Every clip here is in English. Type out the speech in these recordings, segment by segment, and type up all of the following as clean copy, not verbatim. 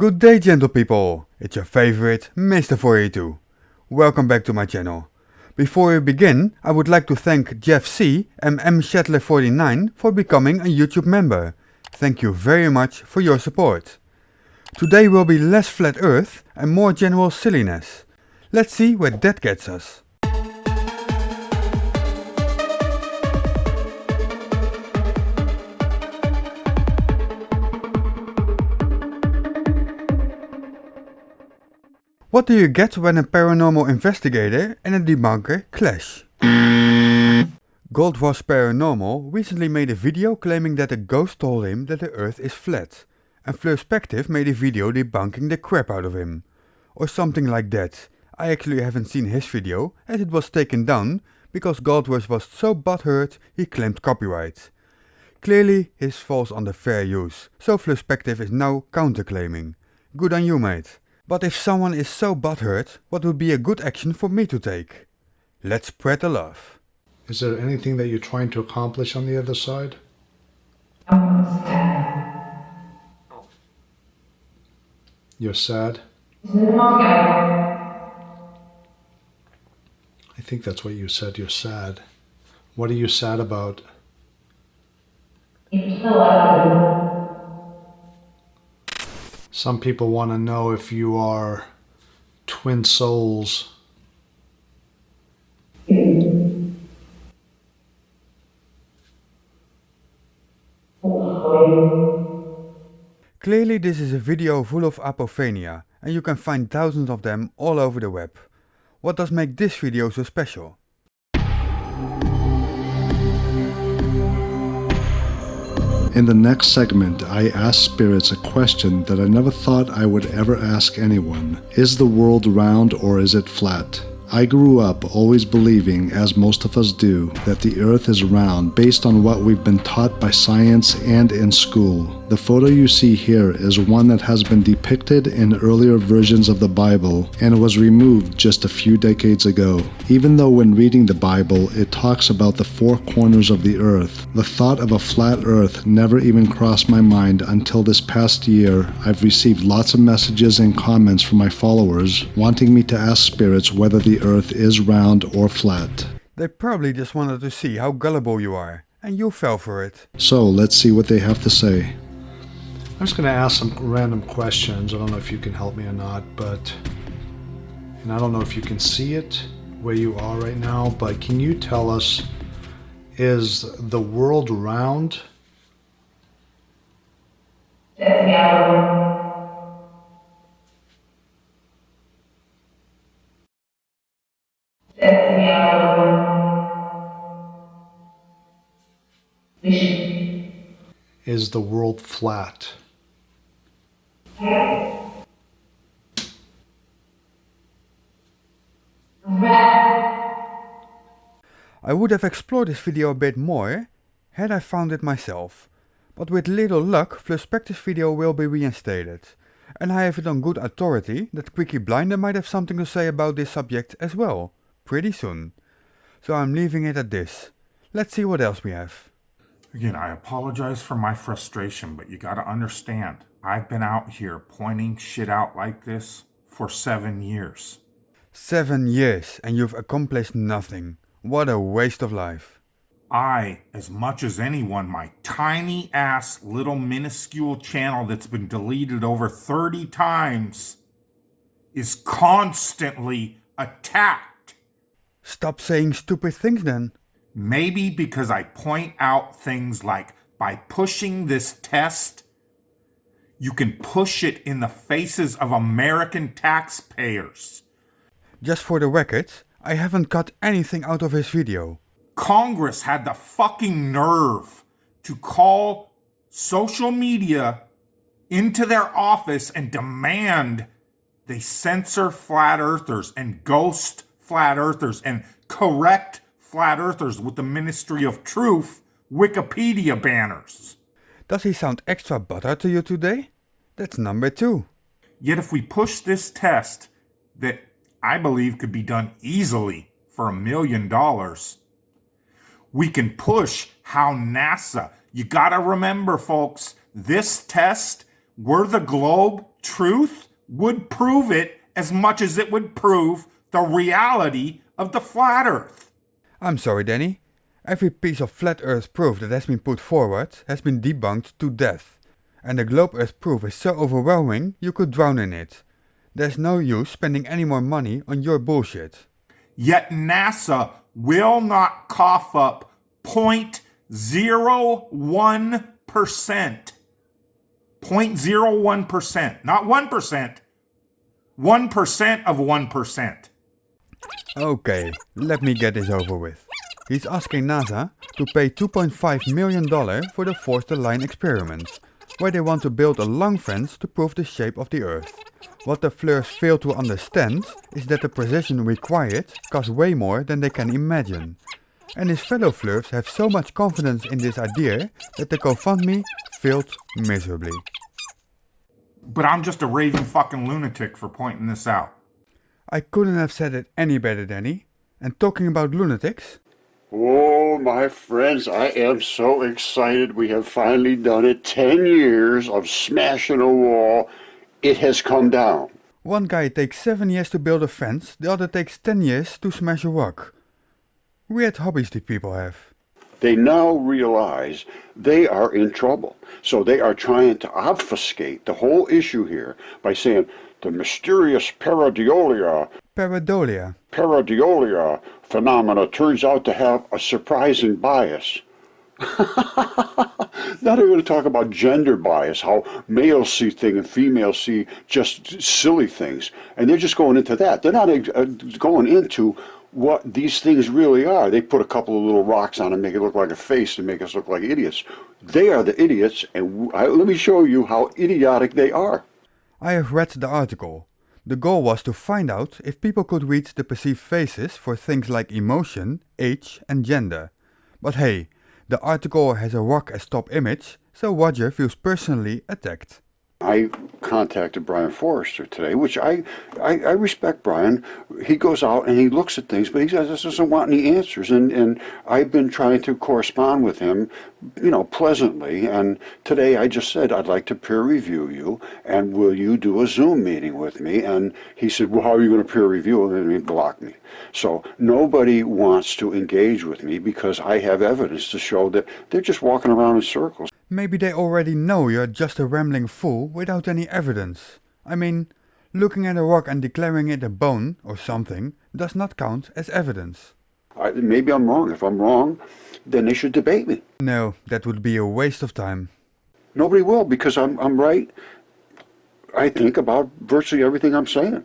Good day, gentle people! It's your favorite Mr. 482. Welcome back to my channel. Before we begin, I would like to thank Jeff C. and mshetler49 for becoming a YouTube member. Thank you very much for your support. Today will be less flat earth and more general silliness. Let's see where that gets us. What do you get when a paranormal investigator and a debunker clash? Goldwash Paranormal recently made a video claiming that a ghost told him that the earth is flat, and Flurspective made a video debunking the crap out of him. Or something like that. I actually haven't seen his video, as it was taken down because Goldwash was so butthurt he claimed copyright. Clearly his falls under fair use, so Flurspective is now counterclaiming. Good on you, mate. But if someone is so butthurt, what would be a good action for me to take? Let's spread the love. Is there anything that you're trying to accomplish on the other side? You're sad? I think that's what you said, you're sad. What are you sad about? Some people want to know if you are twin souls. Clearly this is a video full of Apophenia, and you can find thousands of them all over the web. What does make this video so special? In the next segment, I ask spirits a question that I never thought I would ever ask anyone. Is the world round or is it flat? I grew up always believing, as most of us do, that the earth is round based on what we've been taught by science and in school. The photo you see here is one that has been depicted in earlier versions of the Bible and was removed just a few decades ago. Even though when reading the Bible it talks about the four corners of the earth, the thought of a flat earth never even crossed my mind until this past year. I've received lots of messages and comments from my followers wanting me to ask spirits whether the earth is round or flat. They probably just wanted to see how gullible you are, and you fell for it. So let's see what they have to say. I'm just going to ask some random questions. I don't know if you can help me or not, and I don't know if you can see it where you are right now, but can you tell us, is the world round? Is the world flat? I would have explored this video a bit more had I found it myself, but with little luck Flurspective's video will be reinstated, and I have it on good authority that Quickie Blinder might have something to say about this subject as well, pretty soon. So I'm leaving it at this. Let's see what else we have. Again, I apologize for my frustration, but you gotta understand, I've been out here pointing shit out like this for 7 years. 7 years and you've accomplished nothing. What a waste of life. I, as much as anyone, my tiny ass little minuscule channel that's been deleted over 30 times, is constantly attacked. Stop saying stupid things then. Maybe because I point out things like, by pushing this test, you can push it in the faces of American taxpayers. Just for the record, I haven't cut anything out of his video. Congress had the fucking nerve to call social media into their office and demand they censor flat earthers and ghost flat earthers and correct flat earthers with the Ministry of Truth Wikipedia banners. Does he sound extra buttered to you today? That's number 2. Yet if we push this test that I believe could be done easily for $1 million, we can push how NASA, you gotta remember folks, this test, we're the globe Truth would prove it as much as it would prove the reality of the flat earth. I'm sorry, Danny. Every piece of flat earth proof that has been put forward has been debunked to death. And the globe earth proof is so overwhelming you could drown in it. There's no use spending any more money on your bullshit. Yet NASA will not cough up 0.01%. 0.01%, not 1%. 1% of 1%. Okay, let me get this over with. He's asking NASA to pay $2.5 million for the Forster-Line experiment, where they want to build a long fence to prove the shape of the Earth. What the Fleurs fail to understand is that the precision required costs way more than they can imagine. And his fellow Fleurs have so much confidence in this idea that the GoFundMe failed miserably. But I'm just a raving fucking lunatic for pointing this out. I couldn't have said it any better, Danny. And talking about lunatics... Oh, my friends, I am so excited. We have finally done it. 10 years of smashing a wall. It has come down. One guy takes 7 years to build a fence, the other takes 10 years to smash a rock. Weird hobbies these people have. They now realize they are in trouble. So they are trying to obfuscate the whole issue here by saying the mysterious Pareidolia phenomena turns out to have a surprising bias. Now they're going to talk about gender bias, how males see things and females see just silly things. And they're just going into that. They're not going into what these things really are. They put a couple of little rocks on and make it look like a face to make us look like idiots. They are the idiots, and let me show you how idiotic they are. I have read the article. The goal was to find out if people could read the perceived faces for things like emotion, age and gender. But hey, the article has a rock as top image, so Roger feels personally attacked. I contacted Brian Forrester today, which I respect Brian. He goes out and he looks at things, but he doesn't want any answers. And I've been trying to correspond with him, pleasantly. And today I just said, I'd like to peer review you, and will you do a Zoom meeting with me? And he said, well, how are you going to peer review? And then he blocked me. So nobody wants to engage with me because I have evidence to show that they're just walking around in circles. Maybe they already know you're just a rambling fool without any evidence. I mean, looking at a rock and declaring it a bone or something does not count as evidence. Maybe I'm wrong. If I'm wrong, then they should debate me. No, that would be a waste of time. Nobody will, because I'm right, I think, about virtually everything I'm saying.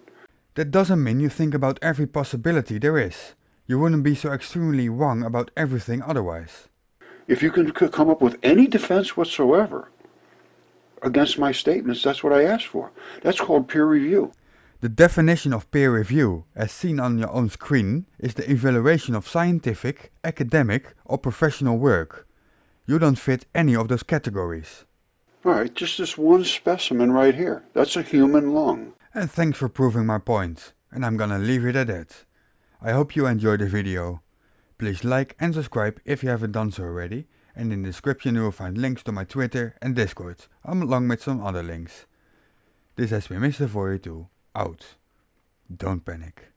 That doesn't mean you think about every possibility there is. You wouldn't be so extremely wrong about everything otherwise. If you can come up with any defense whatsoever against my statements, that's what I asked for. That's called peer review. The definition of peer review, as seen on your own screen, is the evaluation of scientific, academic or professional work. You don't fit any of those categories. Alright, just this one specimen right here. That's a human lung. And thanks for proving my point. And I'm gonna leave it at that. I hope you enjoyed the video. Please like and subscribe if you haven't done so already, and in the description you will find links to my Twitter and Discord, along with some other links. This has been Mr. 42, out. Don't panic.